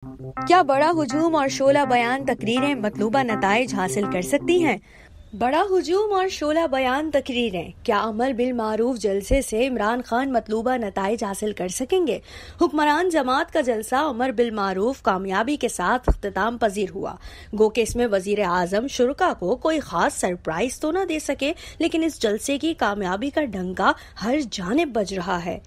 کیا بڑا ہجوم اور شعلہ بیان تقریریں مطلوبہ نتائج حاصل کر سکتی ہیں؟ بڑا ہجوم اور شعلہ بیان تقریریں کیا امر بالمعروف جلسے سے عمران خان مطلوبہ نتائج حاصل کر سکیں گے؟ حکمران جماعت کا جلسہ امر بالمعروف کامیابی کے ساتھ اختتام پذیر ہوا۔ گو کہ اس میں وزیر اعظم شرکا کو کوئی خاص سرپرائز تو نہ دے سکے، لیکن اس جلسے کی کامیابی کا ڈنکا ہر جانب بج رہا ہے۔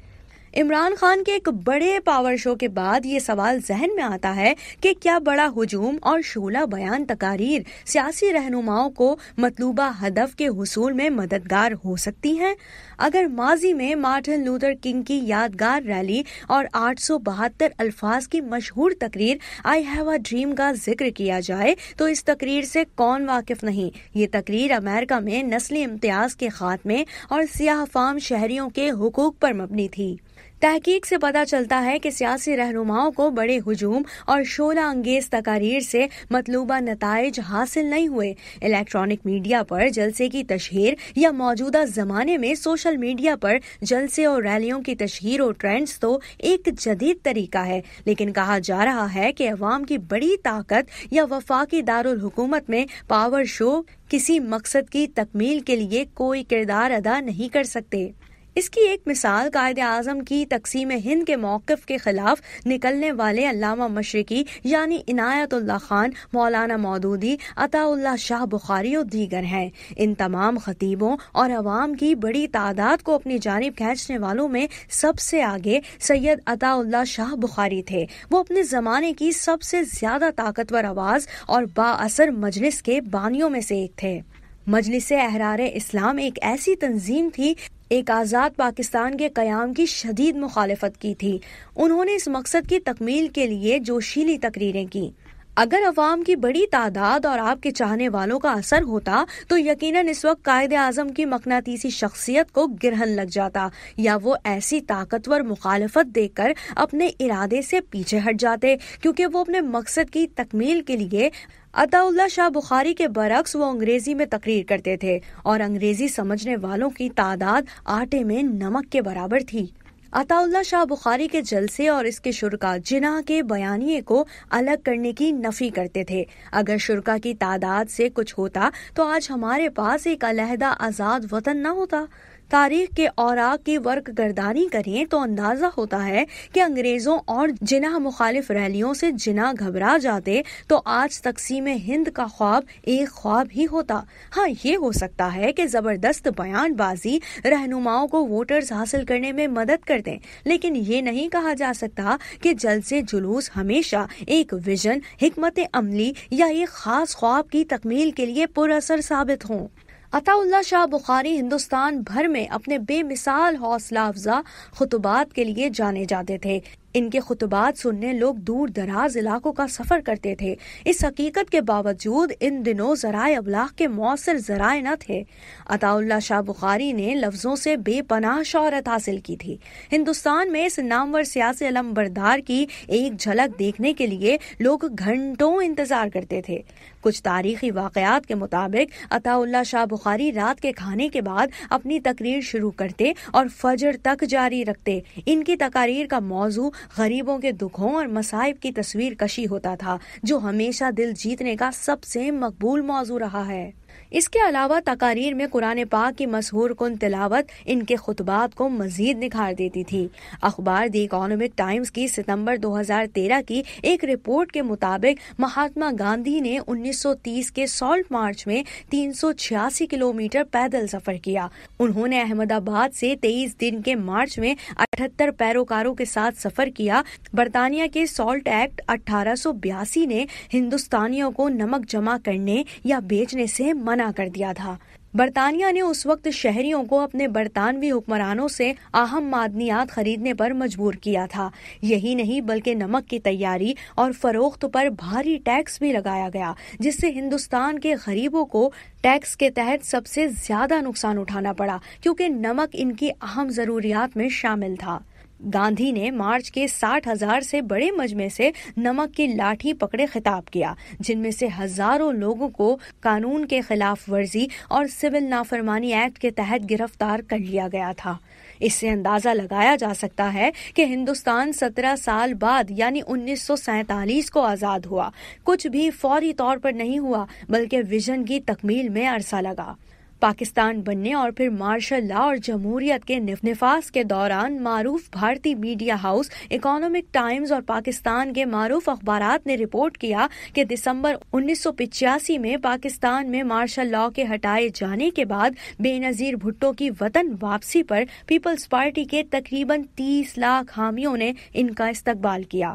عمران خان کے ایک بڑے پاور شو کے بعد یہ سوال ذہن میں آتا ہے کہ کیا بڑا ہجوم اور شعلہ بیان تقاریر سیاسی رہنماؤں کو مطلوبہ ہدف کے حصول میں مددگار ہو سکتی ہیں؟ اگر ماضی میں مارٹن لوتھر کنگ کی یادگار ریلی اور 872 الفاظ کی مشہور تقریر آئی ہیو اے ڈریم کا ذکر کیا جائے تو اس تقریر سے کون واقف نہیں؟ یہ تقریر امریکہ میں نسلی امتیاز کے خاتمے اور سیاہ فام شہریوں کے حقوق پر مبنی تھی۔ تحقیق سے پتہ چلتا ہے کہ سیاسی رہنماؤں کو بڑے ہجوم اور شعلہ انگیز تقاریر سے مطلوبہ نتائج حاصل نہیں ہوئے۔ الیکٹرانک میڈیا پر جلسے کی تشہیر یا موجودہ زمانے میں سوشل میڈیا پر جلسے اور ریلیوں کی تشہیر و ٹرینڈز تو ایک جدید طریقہ ہے، لیکن کہا جا رہا ہے کہ عوام کی بڑی طاقت یا وفاقی دارالحکومت میں پاور شو کسی مقصد کی تکمیل کے لیے کوئی کردار ادا نہیں کر سکتے۔ اس کی ایک مثال قائد اعظم کی تقسیم ہند کے موقف کے خلاف نکلنے والے علامہ مشرقی یعنی عنایت اللہ خان، مولانا مودودی، عطا اللہ شاہ بخاری اور دیگر ہیں۔ ان تمام خطیبوں اور عوام کی بڑی تعداد کو اپنی جانب کھینچنے والوں میں سب سے آگے سید عطا اللہ شاہ بخاری تھے۔ وہ اپنے زمانے کی سب سے زیادہ طاقتور آواز اور با اثر مجلس کے بانیوں میں سے ایک تھے۔ مجلس احرار اسلام ایک ایسی تنظیم تھی ایک آزاد پاکستان کے قیام کی شدید مخالفت کی تھی۔ انہوں نے اس مقصد کی تکمیل کے لیے جوشیلی تقریریں کی۔ اگر عوام کی بڑی تعداد اور آپ کے چاہنے والوں کا اثر ہوتا تو یقیناً اس وقت قائد اعظم کی مقناطیسی شخصیت کو گرہن لگ جاتا، یا وہ ایسی طاقتور مخالفت دیکھ کر اپنے ارادے سے پیچھے ہٹ جاتے، کیونکہ وہ اپنے مقصد کی تکمیل کے لیے عطا اللہ شاہ بخاری کے برعکس وہ انگریزی میں تقریر کرتے تھے، اور انگریزی سمجھنے والوں کی تعداد آٹے میں نمک کے برابر تھی۔ عطا اللہ شاہ بخاری کے جلسے اور اس کے شرکا جناح کے بیانیے کو الگ کرنے کی نفی کرتے تھے۔ اگر شرکا کی تعداد سے کچھ ہوتا تو آج ہمارے پاس ایک علیحدہ آزاد وطن نہ ہوتا۔ تاریخ کے اوراق کی ورق گردانی کریں تو اندازہ ہوتا ہے کہ انگریزوں اور جناح مخالف ریلیوں سے جناح گھبرا جاتے تو آج تقسیم ہند کا خواب ایک خواب ہی ہوتا۔ ہاں، یہ ہو سکتا ہے کہ زبردست بیان بازی رہنماؤں کو ووٹرز حاصل کرنے میں مدد کر دیں، لیکن یہ نہیں کہا جا سکتا کہ جلسے جلوس ہمیشہ ایک ویژن، حکمت عملی یا ایک خاص خواب کی تکمیل کے لیے پر اثر ثابت ہوں۔ عطا اللہ شاہ بخاری ہندوستان بھر میں اپنے بے مثال حوصلہ افزا خطبات کے لیے جانے جاتے تھے۔ ان کے خطبات سننے لوگ دور دراز علاقوں کا سفر کرتے تھے۔ اس حقیقت کے باوجود ان دنوں ذرائع ابلاغ کے مؤثر ذرائع نہ تھے۔ عطا اللہ شاہ بخاری نے لفظوں سے بے پناہ شہرت حاصل کی تھی۔ ہندوستان میں اس نامور سیاسی علم بردار کی ایک جھلک دیکھنے کے لیے لوگ گھنٹوں انتظار کرتے تھے۔ کچھ تاریخی واقعات کے مطابق عطا اللہ شاہ بخاری رات کے کھانے کے بعد اپنی تقریر شروع کرتے اور فجر تک جاری رکھتے۔ ان کی تقاریر کا موضوع غریبوں کے دکھوں اور مصائب کی تصویر کشی ہوتا تھا، جو ہمیشہ دل جیتنے کا سب سے مقبول موضوع رہا ہے۔ اس کے علاوہ تقاریر میں قرآن پاک کی مسحور کن تلاوت ان کے خطبات کو مزید نکھار دیتی تھی۔ اخبار دی اکانومک ٹائمز کی ستمبر 2013 کی ایک رپورٹ کے مطابق مہاتما گاندھی نے 1930 کے سالٹ مارچ میں 386 کلومیٹر پیدل سفر کیا۔ انہوں نے احمد آباد سے 23 دن کے مارچ میں 78 پیروکاروں کے ساتھ سفر کیا۔ برطانیہ کے سالٹ ایکٹ 1882 نے ہندوستانیوں کو نمک جمع کرنے یا بیچنے سے منع کر دیا تھا۔ برطانیہ نے اس وقت شہریوں کو اپنے برطانوی حکمرانوں سے اہم معدنیات خریدنے پر مجبور کیا تھا۔ یہی نہیں بلکہ نمک کی تیاری اور فروخت پر بھاری ٹیکس بھی لگایا گیا، جس سے ہندوستان کے غریبوں کو ٹیکس کے تحت سب سے زیادہ نقصان اٹھانا پڑا، کیونکہ نمک ان کی اہم ضروریات میں شامل تھا۔ گاندھی نے مارچ کے 60,000 سے بڑے مجمع سے نمک کی لاٹھی پکڑے خطاب کیا، جن میں سے ہزاروں لوگوں کو قانون کے خلاف ورزی اور سول نافرمانی ایکٹ کے تحت گرفتار کر لیا گیا تھا۔ اس سے اندازہ لگایا جا سکتا ہے کہ ہندوستان 17 سال بعد یعنی 1947 کو آزاد ہوا۔ کچھ بھی فوری طور پر نہیں ہوا، بلکہ ویژن کی تکمیل میں عرصہ لگا۔ پاکستان بننے اور پھر مارشل لا اور جمہوریت کے نفاذ کے دوران معروف بھارتی میڈیا ہاؤس اکنامک ٹائمز اور پاکستان کے معروف اخبارات نے رپورٹ کیا کہ دسمبر 1985 میں پاکستان میں مارشل لا کے ہٹائے جانے کے بعد بے نظیر بھٹو کی وطن واپسی پر پیپلز پارٹی کے تقریباً 30 لاکھ حامیوں نے ان کا استقبال کیا۔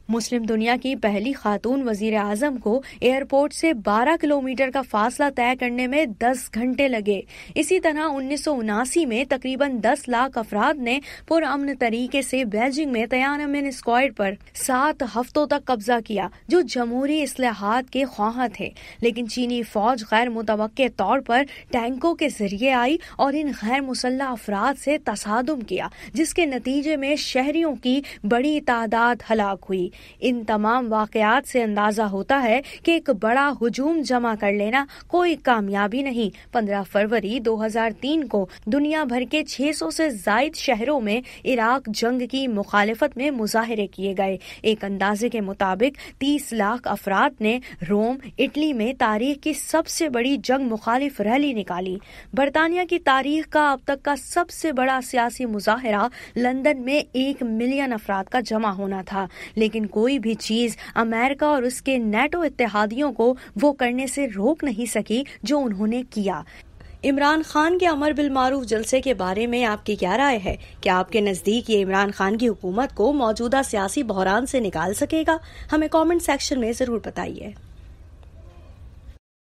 مسلم دنیا کی پہلی خاتون وزیر اعظم کو ایئرپورٹ سے 12 کلومیٹر کا فاصلہ طے کرنے میں 10 گھنٹے لگے۔ اسی طرح 1979 میں تقریباً 10 لاکھ افراد نے پرامن طریقے سے بیجنگ میں تیانمن اسکوائر پر 7 ہفتوں تک قبضہ کیا، جو جمہوری اصلاحات کے خواہاں تھے، لیکن چینی فوج غیر متوقع طور پر ٹینکوں کے ذریعے آئی اور ان غیر مسلح افراد سے تصادم کیا، جس کے نتیجے میں شہریوں کی بڑی تعداد ہلاک ہوئی۔ ان تمام واقعات سے اندازہ ہوتا ہے کہ ایک بڑا ہجوم جمع کر لینا کوئی کامیابی نہیں۔ 15 فروری 2003 کو دنیا بھر کے 600 سے زائد شہروں میں عراق جنگ کی مخالفت میں مظاہرے کیے گئے۔ ایک اندازے کے مطابق 30 لاکھ افراد نے روم، اٹلی میں تاریخ کی سب سے بڑی جنگ مخالف ریلی نکالی۔ برطانیہ کی تاریخ کا اب تک کا سب سے بڑا سیاسی مظاہرہ لندن میں 1 ملین افراد کا جمع ہونا تھا، لیکن کوئی بھی چیز امریکہ اور اس کے نیٹو اتحادیوں کو وہ کرنے سے روک نہیں سکی جو انہوں نے کیا۔ عمران خان کے امر بالمعروف جلسے کے بارے میں آپ کی کیا رائے ہے؟ کیا آپ کے نزدیک یہ عمران خان کی حکومت کو موجودہ سیاسی بحران سے نکال سکے گا؟ ہمیں کامنٹ سیکشن میں ضرور بتائیے۔